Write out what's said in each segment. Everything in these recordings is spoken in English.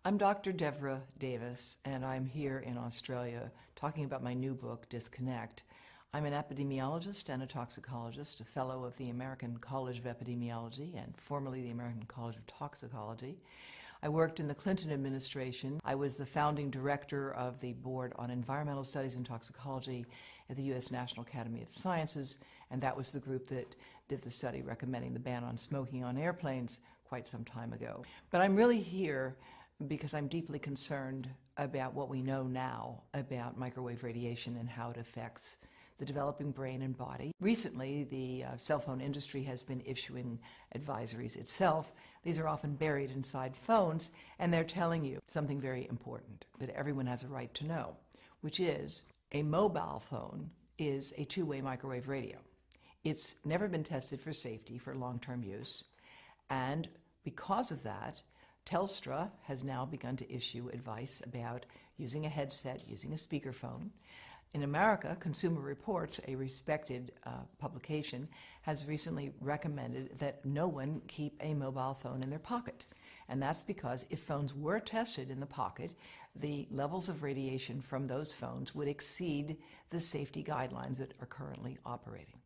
I'm Dr. Devra Davis, and I'm here in Australia talking about my new book, Disconnect. I'm an epidemiologist and a toxicologist, a fellow of the American College of Epidemiology and formerly the American College of Toxicology. I worked in the Clinton administration. I was the founding director of the Board on Environmental Studies and Toxicology at the U.S. National Academy of Sciences, and that was the group that did the study recommending the ban on smoking on airplanes quite some time ago. But I'm really here because I'm deeply concerned about what we know now about microwave radiation and how it affects the developing brain and body. Recently, the cell phone industry has been issuing advisories itself. These are often buried inside phones, and they're telling you something very important that everyone has a right to know, which is a mobile phone is a two-way microwave radio. It's never been tested for safety for long-term use, and because of that, Telstra has now begun to issue advice about using a headset, using a speakerphone. In America, Consumer Reports, a respected publication, has recently recommended that no one keep a mobile phone in their pocket. And that's because if phones were tested in the pocket, the levels of radiation from those phones would exceed the safety guidelines that are currently operating.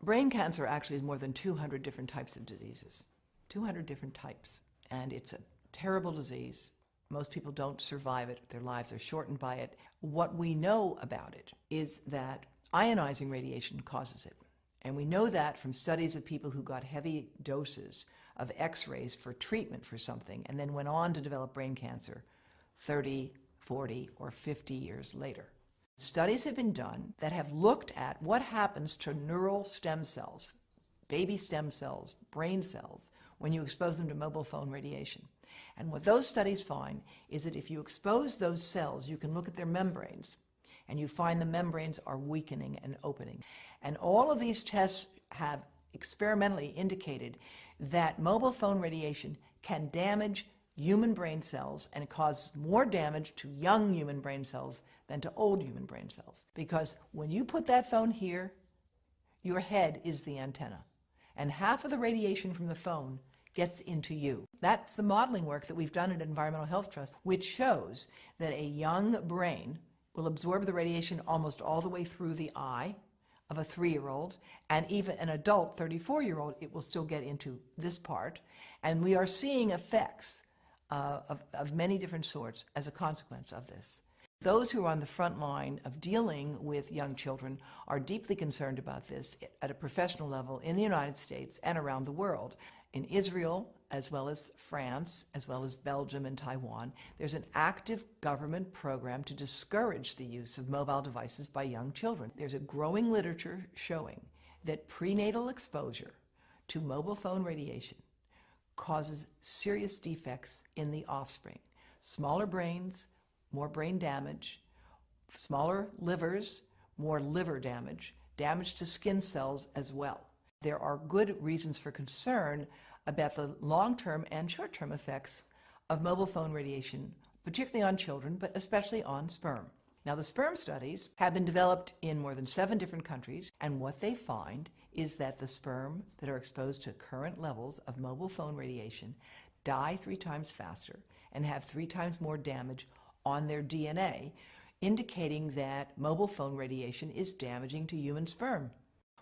Brain cancer actually is more than 200 different types of diseases. 200 different types. And it's a terrible disease. Most people don't survive it. Their lives are shortened by it. What we know about it is that ionizing radiation causes it. And we know that from studies of people who got heavy doses of X-rays for treatment for something and then went on to develop brain cancer 30, 40, or 50 years later. Studies have been done that have looked at what happens to neural stem cells, baby stem cells, brain cells, when you expose them to mobile phone radiation. And what those studies find is that if you expose those cells, you can look at their membranes, and you find the membranes are weakening and opening. And all of these tests have experimentally indicated that mobile phone radiation can damage human brain cells, and it causes more damage to young human brain cells than to old human brain cells. Because when you put that phone here, your head is the antenna, and half of the radiation from the phone gets into you. That's the modeling work that we've done at Environmental Health Trust, which shows that a young brain will absorb the radiation almost all the way through the eye of a 3-year-old, and even an adult 34-year-old, it will still get into this part. And we are seeing effects of many different sorts as a consequence of this. Those who are on the front line of dealing with young children are deeply concerned about this at a professional level in the United States and around the world. In Israel, as well as France, as well as Belgium and Taiwan, there's an active government program to discourage the use of mobile devices by young children. There's a growing literature showing that prenatal exposure to mobile phone radiation causes serious defects in the offspring. Smaller brains, more brain damage, smaller livers, more liver damage, damage to skin cells as well. There are good reasons for concern about the long-term and short-term effects of mobile phone radiation, particularly on children, but especially on sperm. Now, the sperm studies have been developed in more than 7 different countries, and what they find is that the sperm that are exposed to current levels of mobile phone radiation die 3 times faster and have 3 times more damage on their DNA, indicating that mobile phone radiation is damaging to human sperm.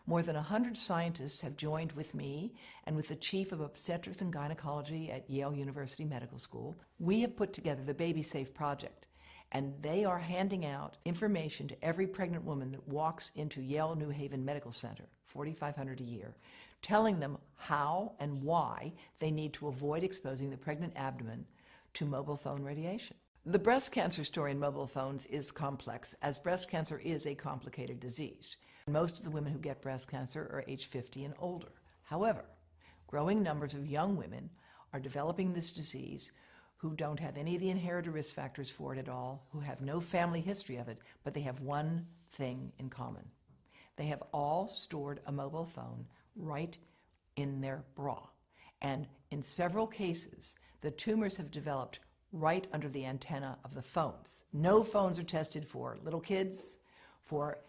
More than 100 scientists have joined with me and with the chief of obstetrics and gynecology at Yale University Medical School. We have put together the Baby Safe Project, and they are handing out information to every pregnant woman that walks into Yale New Haven Medical Center, $4,500 a year, telling them how and why they need to avoid exposing the pregnant abdomen to mobile phone radiation. The breast cancer story in mobile phones is complex, as breast cancer is a complicated disease. Most of the women who get breast cancer are age 50 and older. However, growing numbers of young women are developing this disease who don't have any of the inherited risk factors for it at all, who have no family history of it, but they have one thing in common. They have all stored a mobile phone right in their bra. And in several cases, the tumors have developed right under the antenna of the phones. No phones are tested for little kids, for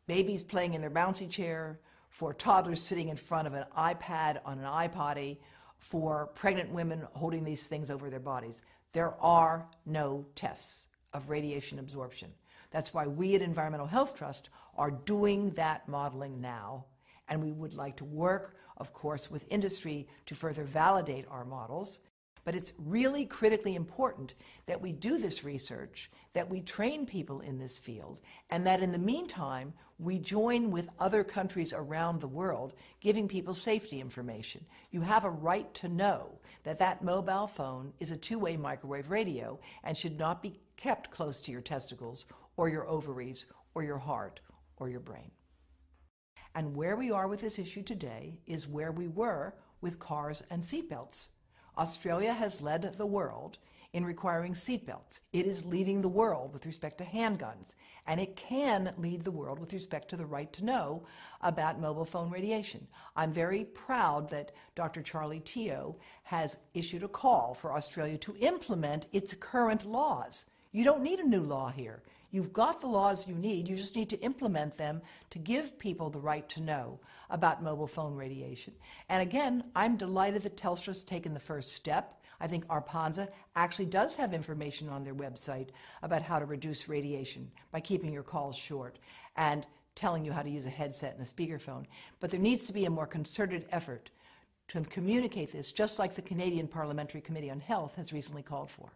babies playing in their bouncy chair, for toddlers sitting in front of an iPad on an iPotty, for pregnant women holding these things over their bodies. There are no tests of radiation absorption. That's why we at Environmental Health Trust are doing that modeling now, and we would like to work, of course, with industry to further validate our models. But it's really critically important that we do this research, that we train people in this field, and that in the meantime, we join with other countries around the world, giving people safety information. You have a right to know that that mobile phone is a two-way microwave radio and should not be kept close to your testicles or your ovaries or your heart or your brain. And where we are with this issue today is where we were with cars and seatbelts. Australia has led the world in requiring seatbelts. It is leading the world with respect to handguns, and it can lead the world with respect to the right to know about mobile phone radiation. I'm very proud that Dr. Charlie Teo has issued a call for Australia to implement its current laws. You don't need a new law here. You've got the laws you need. You just need to implement them to give people the right to know about mobile phone radiation. And again, I'm delighted that Telstra's taken the first step. I think Arpanza actually does have information on their website about how to reduce radiation by keeping your calls short and telling you how to use a headset and a speakerphone. But there needs to be a more concerted effort to communicate this, just like the Canadian Parliamentary Committee on Health has recently called for.